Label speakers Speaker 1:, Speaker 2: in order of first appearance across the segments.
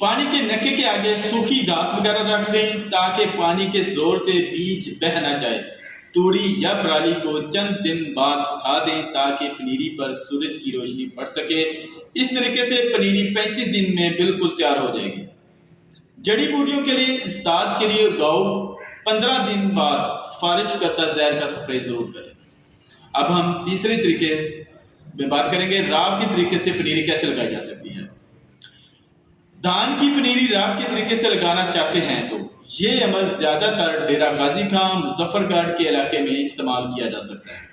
Speaker 1: پانی کے نکے کے آگے سوکھی گھاس وغیرہ رکھ دیں تاکہ پانی کے زور سے بیج بہہ نہ جائے۔ توڑی یا پرالی کو چند دن بعد اٹھا دیں تاکہ پنیری پر سورج کی روشنی پڑ سکے۔ اس طریقے سے پنیری 35 دن میں بالکل تیار ہو جائے گی۔ جڑی بوٹیوں کے لیے استاد کے لیے اگاؤ 15 دن بعد سفارش کرتا زہر کا سپرے ضرور کریں۔ اب ہم تیسرے طریقے میں بات کریں گے، راب کے طریقے سے پنیری کیسے لگائی جا سکتی ہے۔ دھان کی پنیری راب کے طریقے سے لگانا چاہتے ہیں تو یہ عمل زیادہ تر ڈیرہ غازی خان مظفر گڑھ کے علاقے میں استعمال کیا جا سکتا ہے،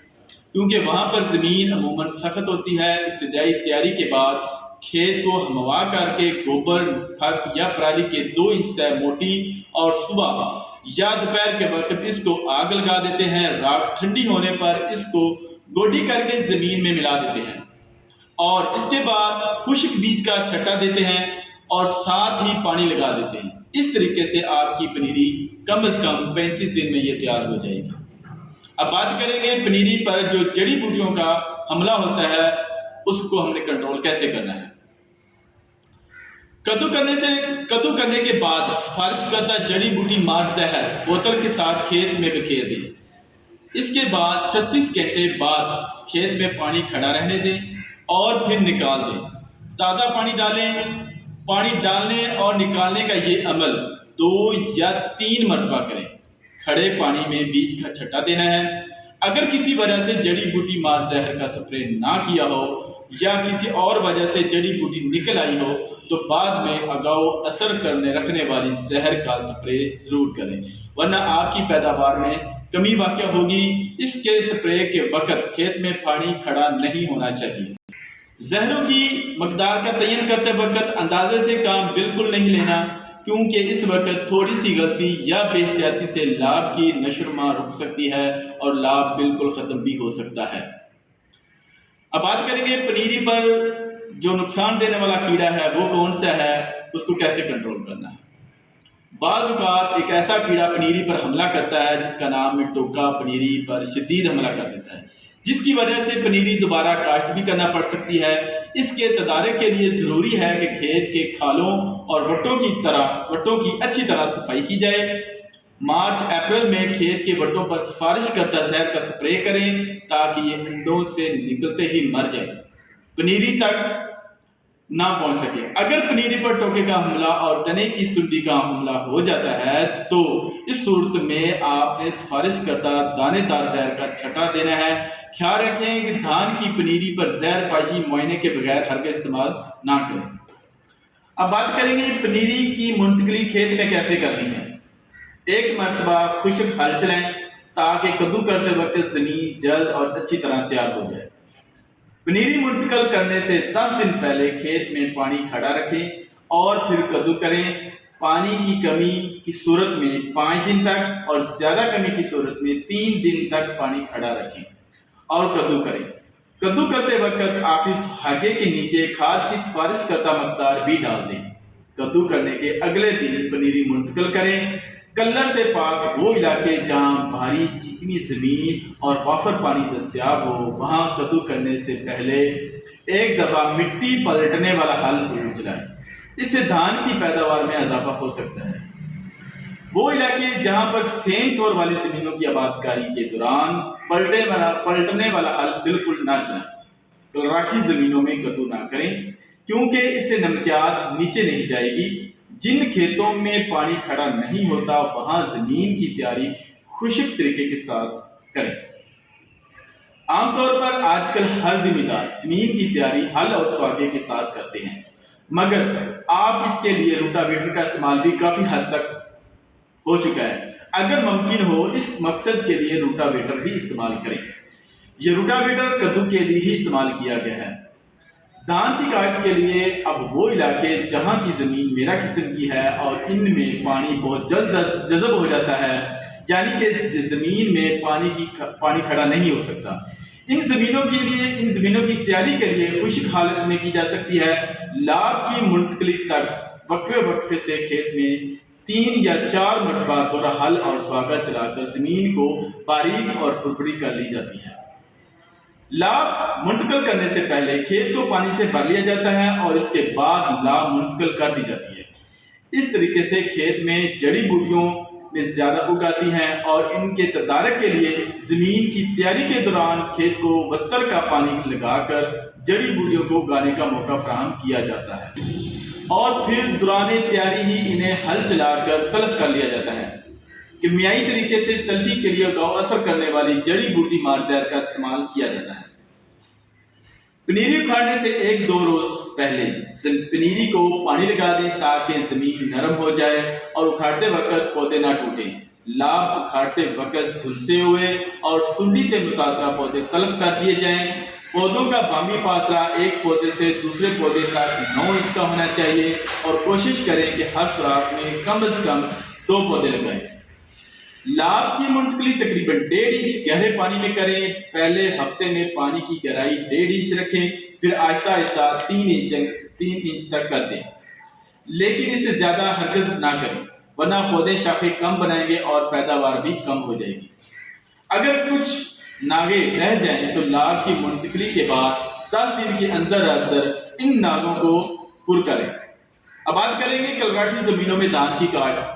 Speaker 1: کیونکہ وہاں پر زمین عموماً سخت ہوتی ہے۔ ابتدائی تیاری کے بعد کھیت کو ہموار کر کے گوبر، پھک یا پرالی کے 2 انچ تہ موٹی اور صبح یا دوپہر کے وقت اس کو آگ لگا دیتے ہیں۔ راکھ ٹھنڈی ہونے پر اس کو گوڈی کر کے زمین میں ملا دیتے ہیں اور اس کے بعد خشک بیج کا چھٹا دیتے ہیں اور ساتھ ہی پانی لگا دیتے ہیں۔ اس طریقے سے آپ کی پنیری کم از کم 35 دن میں یہ تیار ہو جائے گی۔ اب بات کریں گے پنیری پر جو جڑی بوٹیوں کا حملہ ہوتا ہے اس کو ہم نے کنٹرول کیسے کرنا ہے۔ کدو کرنے کے بعد سفارش کردہ جڑی بوٹی مار زہر بوتل کے ساتھ کھیت میں بکھیر دیں۔ اس کے بعد 36 گھنٹے بعد کھیت میں پانی کھڑا رہنے دیں اور پھر نکال دیں۔ تازہ پانی ڈالیں۔ پانی ڈالنے اور نکالنے کا یہ عمل 2 یا 3 مرتبہ کریں۔ کھڑے پانی میں بیج کا چھٹا دینا ہے۔ اگر کسی وجہ سے جڑی بوٹی مار زہر کا سپرے نہ کیا ہو یا کسی اور وجہ سے جڑی بوٹی نکل آئی ہو تو بعد میں اگاؤ اثر کرنے رکھنے والی زہر کا سپرے ضرور کریں، ورنہ آپ کی پیداوار میں کمی واقع ہوگی۔ اس کے سپرے کے وقت کھیت میں پانی کھڑا نہیں ہونا چاہیے۔ زہروں کی مقدار کا تعین کرتے وقت اندازے سے کام بالکل نہیں لینا، کیونکہ اس وقت تھوڑی سی غلطی یا بے احتیاطی سے لاب کی نشوونما رک سکتی ہے اور لاب بالکل ختم بھی ہو سکتا ہے۔ اب بات کریں گے پنیری پر جو نقصان دینے والا کیڑا ہے وہ کون سا ہے، اس کو کیسے کنٹرول کرنا ہے۔ بعض اوقات ایک ایسا کیڑا پنیری پر حملہ کرتا ہے جس کا نام ہے ٹوکا، پنیری پر شدید حملہ کر دیتا ہے، جس کی وجہ سے پنیری دوبارہ کاشت بھی کرنا پڑ سکتی ہے۔ اس کے تدارک کے لیے ضروری ہے کہ کھیت کے کھالوں اور وٹوں کی اچھی طرح صفائی کی جائے۔ مارچ اپریل میں کھیت کے وٹوں پر سفارش کردہ زہر کا سپرے کریں تاکہ یہ انڈوں سے نکلتے ہی مر جائے، پنیری تک نہ پہنچ سکے۔ اگر پنیری پر ٹوکے کا حملہ اور تنے کی سنڈی کا حملہ ہو جاتا ہے تو اس صورت میں آپ نے سفارش کردہ دانے دار زہر کا چھٹا دینا ہے۔ خیال رکھیں کہ دھان کی پنیری پر زہر پاشی معائنے کے بغیر ہرگز استعمال نہ کریں۔ اب بات کریں گے پنیری کی منتقلی کھیت میں کیسے کرنی ہے۔ ایک مرتبہ خشک ہل چلائیں تاکہ کدو کرتے وقت زمین جلد اور اچھی طرح تیار ہو جائے۔ پنیری منتقل کرنے سے 10 دن پہلے کھیت میں پانی کھڑا رکھیں اور پھر کدو کریں۔ پانی کی کمی کی صورت میں 5 دن تک اور زیادہ کمی کی صورت میں 3 دن تک پانی کھڑا رکھیں اور کدو کریں۔ کدو کرتے وقت آخری سہاگے کے نیچے کھاد کی سفارش کردہ مقدار بھی ڈال دیں۔ کدو کرنے کے اگلے دن پنیری منتقل کریں۔ کلر سے پاک وہ علاقے جہاں بھاری چکنی زمین اور وافر پانی دستیاب ہو وہاں کدو کرنے سے پہلے ایک دفعہ مٹی پلٹنے والا ہل ضرور چلائیں، اس سے دھان کی پیداوار میں اضافہ ہو سکتا ہے۔ وہ علاقے جہاں پر سیم طور والی زمینوں کی آباد کاری کے دوران پلٹنے والا ہل بالکل نہ چلائیں۔ کلراٹھی زمینوں میں کدو نہ کریں کیونکہ اس سے نمکیات نیچے نہیں جائے گی۔ جن کھیتوں میں پانی کھڑا نہیں ہوتا وہاں زمین کی تیاری خشک طریقے کے ساتھ کریں۔ عام طور پر آج کل ہر ذمہ دار زمین کی تیاری ہل اور سواگے کے ساتھ کرتے ہیں، مگر آپ اس کے لیے روٹاویٹر کا استعمال بھی کافی حد تک ہو چکا ہے۔ اگر ممکن ہو اس مقصد کے لیے روٹاویٹر ہی استعمال کریں۔ یہ روٹاویٹر کدو کے لیے ہی استعمال کیا گیا ہے۔ دھان کی کاشت کے لیے اب وہ علاقے جہاں کی زمین میرا قسم کی ہے اور ان میں پانی بہت جلد جذب ہو جاتا ہے، یعنی کہ زمین میں پانی کھڑا نہیں ہو سکتا، ان زمینوں کی تیاری کے لیے خشک حالت میں کی جا سکتی ہے۔ لاب کی منتقلی تک وقفے سے کھیت میں 3 یا 4 مرتبہ دورہ ہل اور سواگا چلا کر زمین کو باریک اور پرپری کر لی جاتی ہے۔ لاب منتقل کرنے سے پہلے کھیت کو پانی سے بھر لیا جاتا ہے اور اس کے بعد لاب منتقل کر دی جاتی ہے۔ اس طریقے سے کھیت میں جڑی بوٹیوں میں زیادہ اگاتی ہیں اور ان کے تدارک کے لیے زمین کی تیاری کے دوران کھیت کو وتر کا پانی لگا کر جڑی بوٹیوں کو اگانے کا موقع فراہم کیا جاتا ہے اور پھر دوران تیاری ہی انہیں ہل چلا کر تلف کر لیا جاتا ہے۔ کیمیائی طریقے سے تلفی کے لیے اگاؤ اثر کرنے والی جڑی بوٹی مار زہر کا استعمال کیا جاتا ہے۔ پنیری اکھاڑنے سے 1-2 روز پہلے پنیری کو پانی لگا دیں تاکہ زمین نرم ہو جائے اور اکھاڑتے وقت پودے نہ ٹوٹیں۔ لاب اکھاڑتے وقت جھلسے ہوئے اور سنڈی سے متاثرہ پودے تلف کر دیے جائیں۔ پودوں کا بامی فاصلہ ایک پودے سے دوسرے پودے تک 9 انچ کا ہونا چاہیے اور کوشش کریں کہ ہر سوراخ میں کم از کم 2 پودے لگائیں۔ لاب کی منتقلی تقریباً 1.5 انچ گہرے پانی میں کریں۔ پہلے ہفتے میں پانی کی گہرائی 1.5 انچ رکھیں، پھر آہستہ آہستہ 3 انچ تک کر دیں، لیکن اس سے زیادہ ہرگز نہ کریں ورنہ پودے شاخیں کم بنائیں گے اور پیداوار بھی کم ہو جائے گی۔ اگر کچھ ناگے رہ جائیں تو لاب کی منتقلی کے بعد 10 دن کے اندر ان ناگوں کو پر کریں۔ اب بات کریں گے کلراٹھی زمینوں میں دھان کی کاشت۔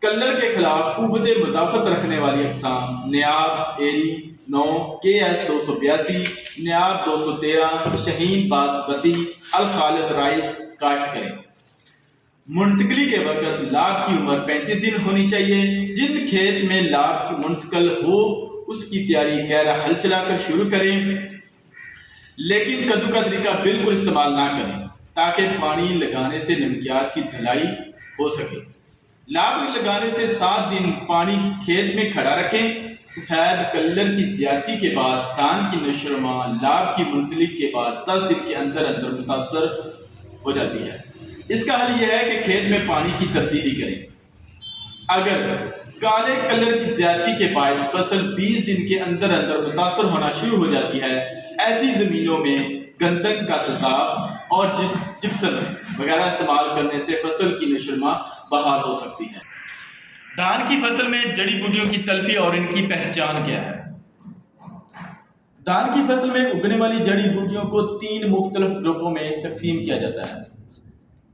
Speaker 1: کلر کے خلاف قوت مدافعت رکھنے والی اقسام نیاب ایری 9 KS 282 نیاب 213 شہین باسمتی الخالد رائس کاشت کریں۔ منتقلی کے وقت لاب کی عمر 35 دن ہونی چاہیے۔ جن کھیت میں لاب کی منتقل ہو اس کی تیاری گہرا ہل چلا کر شروع کریں، لیکن کدو کا طریقہ بالکل استعمال نہ کریں تاکہ پانی لگانے سے نمکیات کی دھلائی ہو سکے۔ لاب لگانے سے 7 دن پانی کھیت میں کھڑا رکھیں۔ سفید کلر کی زیادتی کے بعد دھان کی نشوونما لاب کی منتقلی کے بعد 10 دن کے اندر متاثر ہو جاتی ہے۔ اس کا حل یہ ہے کہ کھیت میں پانی کی تبدیلی کریں۔ اگر کالے کلر کی زیادتی کے باعث فصل 20 دن کے اندر متاثر ہونا شروع ہو جاتی ہے، ایسی زمینوں میں گندک کا تیزاب اور جپسم وغیرہ استعمال کرنے سے فصل کی نشوونما بحال ہو سکتی ہے۔ دھان کی فصل میں جڑی بوٹیوں کی تلفی اور ان کی پہچان کیا ہے؟ دھان کی فصل میں اگنے والی جڑی بوٹیوں کو 3 مختلف گروپوں میں تقسیم کیا جاتا ہے۔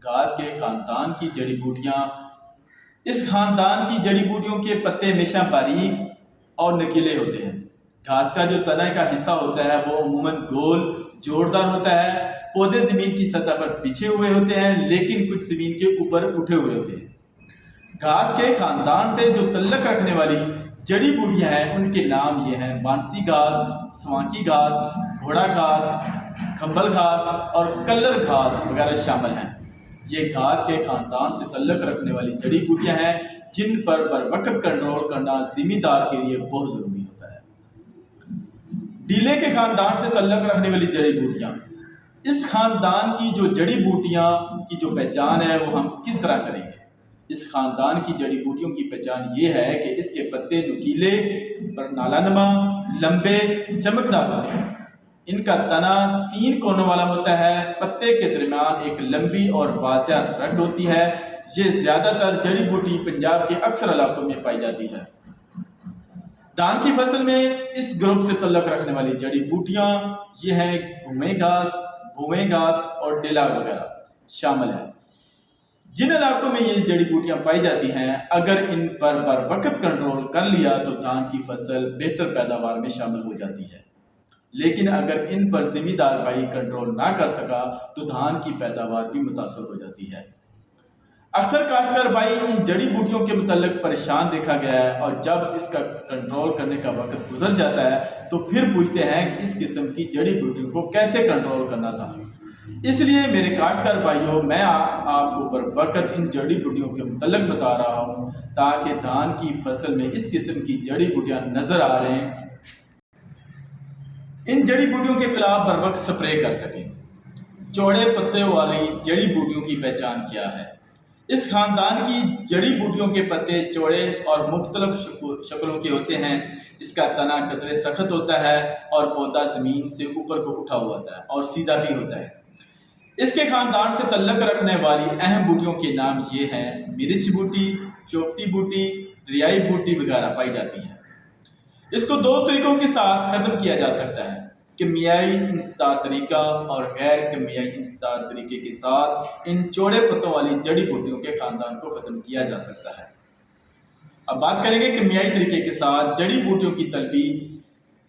Speaker 1: گھاس کے خاندان کی جڑی بوٹیاں۔ اس خاندان کی جڑی بوٹیوں کے پتے ہمیشہ باریک اور نکیلے ہوتے ہیں۔ گھاس کا جو تنے کا حصہ ہوتا ہے وہ عموماً گول جوڑدار ہوتا ہے۔ پودے زمین کی سطح پر بچھے ہوئے ہوتے ہیں لیکن کچھ زمین کے اوپر اٹھے ہوئے ہوتے ہیں۔ گھاس کے خاندان سے جو تعلق رکھنے والی جڑی بوٹیاں ہیں ان کے نام یہ ہیں: بانسی گھاس، سوانکی گھاس، گھوڑا گھاس، کھمبل گھاس اور کلر گھاس وغیرہ شامل ہیں۔ یہ گھاس کے خاندان سے تعلق رکھنے والی جڑی بوٹیاں ہیں جن پر وقت کنٹرول کرنا زمیندار کے لیے بہت ضروری ہوتا ہے۔ ڈیلے کے خاندان سے تعلق رکھنے والی جڑی بوٹیاں۔ اس خاندان کی جو جڑی بوٹیاں کی جو پہچان ہے وہ ہم کس طرح کریں گے؟ اس خاندان کی جڑی بوٹیوں کی پہچان یہ ہے کہ اس کے پتے نکیلے، پر نالا نما، لمبے، چمکدار ہوتے ہیں۔ ان کا تنا 3 کونوں والا ہوتا ہے۔ پتے کے درمیان ایک لمبی اور واضح رگ ہوتی ہے۔ یہ زیادہ تر جڑی بوٹی پنجاب کے اکثر علاقوں میں پائی جاتی ہے۔ دھان کی فصل میں اس گروپ سے تعلق رکھنے والی جڑی بوٹیاں یہ ہیں: گھومے گھاس، بھویں گھاس اور ڈیلا وغیرہ شامل ہیں۔ جن علاقوں میں یہ جڑی بوٹیاں پائی جاتی ہیں اگر ان پر وقت کنٹرول کر لیا تو دھان کی فصل بہتر پیداوار میں شامل ہو جاتی ہے، لیکن اگر ان پر زمیندار بھائی کنٹرول نہ کر سکا تو دھان کی پیداوار بھی متاثر ہو جاتی ہے۔ اکثر کاشتکار بھائی ان جڑی بوٹیوں کے متعلق پریشان دیکھا گیا ہے اور جب اس کا کنٹرول کرنے کا وقت گزر جاتا ہے تو پھر پوچھتے ہیں کہ اس قسم کی جڑی بوٹیوں کو کیسے کنٹرول کرنا تھا۔ اس لیے میرے کاشتکار بھائیوں، میں آپ کو پر وقت ان جڑی بوٹیوں کے متعلق بتا رہا ہوں تاکہ دھان کی فصل میں اس قسم کی جڑی بوٹیاں نظر آ رہے ہیں ان جڑی بوٹیوں کے خلاف بر وقت سپرے کر سکیں۔ چوڑے پتے والی جڑی بوٹیوں کی پہچان کیا ہے؟ اس خاندان کی جڑی بوٹیوں کے پتے چوڑے اور مختلف شکلوں کے ہوتے ہیں۔ اس کا تنا قدرے سخت ہوتا ہے اور پودا زمین سے اوپر کو اٹھا ہوا ہوتا ہے اور سیدھا بھی ہوتا ہے۔ اس کے خاندان سے تعلق رکھنے والی اہم بوٹیوں کے نام یہ ہیں: مرچ بوٹی، چوپتی بوٹی، دریائی بوٹی وغیرہ پائی جاتی ہیں۔ اس کو 2 طریقوں کے ساتھ ختم کیا جا سکتا ہے: کیمیائی انسداد طریقہ اور غیر کیمیائی انسداد طریقے کے ساتھ ان چوڑے پتوں والی جڑی بوٹیوں کے خاندان کو ختم کیا جا سکتا ہے۔ اب بات کریں گے کیمیائی طریقے کے ساتھ جڑی بوٹیوں کی تلفی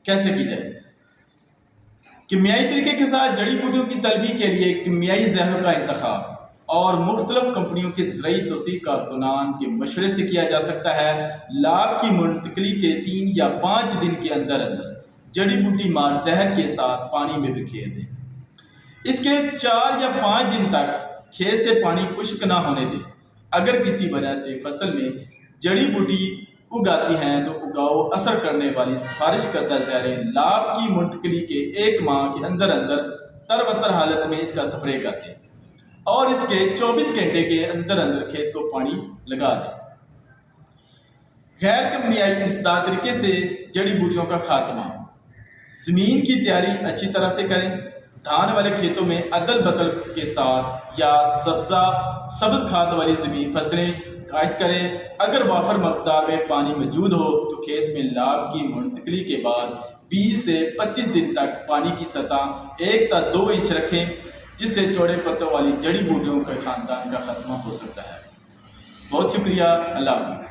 Speaker 1: کیسے کی جائے۔ کیمیائی طریقے کے ساتھ جڑی بوٹیوں کی تلفی کے لیے کیمیائی زہروں کا انتخاب اور مختلف کمپنیوں کے زرعی توسیع کارکنان کے مشورے سے کیا جا سکتا ہے۔ لاب کی منتقلی کے 3 یا 5 دن کے اندر جڑی بوٹی مار زہر کے ساتھ پانی میں بکھیر دیں۔ اس کے 4 یا 5 دن تک کھیت سے پانی خشک نہ ہونے دیں۔ اگر کسی وجہ سے فصل میں جڑی بوٹی اگاتی ہیں تو اگاؤ اثر کرنے والی سفارش کردہ زہریں لاب کی منتقلی کے 1 ماہ کے اندر تر حالت میں اس کا سپرے کر دیں اور اس کے 24 گھنٹے کے اندر کھیت کو پانی لگا دیں۔ غیر کیمیائی انسداد طریقے سے جڑی بوٹیوں کا خاتمہ۔ زمین کی تیاری اچھی طرح سے کریں۔ دھان والے کھیتوں میں عدل بدل کے ساتھ یا سبز کھاد والی زمین فصلیں کاشت کریں۔ اگر وافر مقدار میں پانی موجود ہو تو کھیت میں لاب کی منتقلی کے بعد 20 سے 25 دن تک پانی کی سطح 1 تا 2 انچ رکھیں، جس سے چوڑے پتوں والی جڑی بوٹیوں کے خاندان کا خاتمہ ہو سکتا ہے۔ بہت شکریہ، اللہ حافظ۔